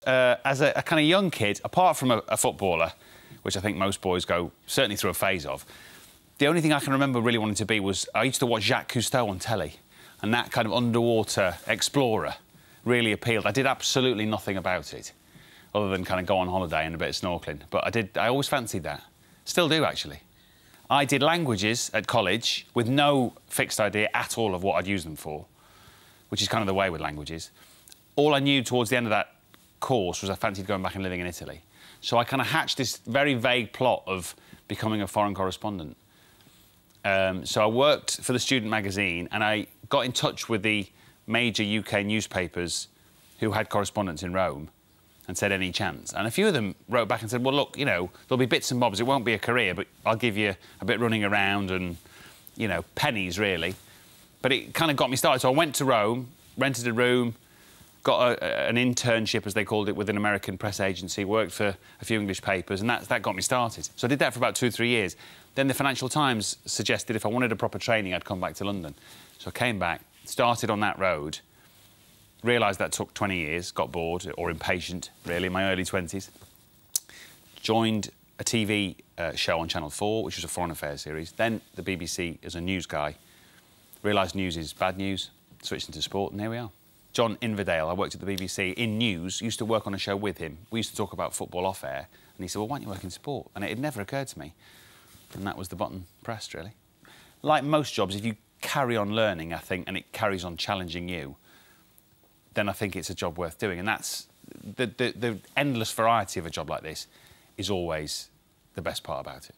As a kind of young kid, apart from a footballer, which I think most boys go certainly through a phase of, the only thing I can remember really wanting to be was I used to watch Jacques Cousteau on telly, and that kind of underwater explorer really appealed. I did absolutely nothing about it, other than kind of go on holiday and a bit of snorkeling. But I always fancied that. Still do, actually. I did languages at college with no fixed idea at all of what I'd use them for, which is kind of the way with languages. All I knew towards the end of that course was I fancied going back and living in Italy. So I kind of hatched this very vague plot of becoming a foreign correspondent. So I worked for the student magazine and I got in touch with the major UK newspapers who had correspondents in Rome and said, any chance? And a few of them wrote back and said, well, look, you know, there'll be bits and bobs. It won't be a career, but I'll give you a bit running around and, you know, pennies, really. But it kind of got me started. So I went to Rome, rented a room, got an internship, as they called it, with an American press agency, worked for a few English papers, and that got me started. So I did that for about 2 or 3 years. Then the Financial Times suggested if I wanted a proper training, I'd come back to London. So I came back, started on that road, realised that took 20 years, got bored, or impatient, really, in my early 20s. Joined a TV show on Channel 4, which was a foreign affairs series. Then the BBC as a news guy. Realised news is bad news, switched into sport, and here we are. John Inverdale, I worked at the BBC in news, used to work on a show with him. We used to talk about football off air, and he said, well, why don't you work in sport? And it had never occurred to me. And that was the button pressed, really. Like most jobs, if you carry on learning, I think, and it carries on challenging you, then I think it's a job worth doing. And that's... the endless variety of a job like this is always the best part about it.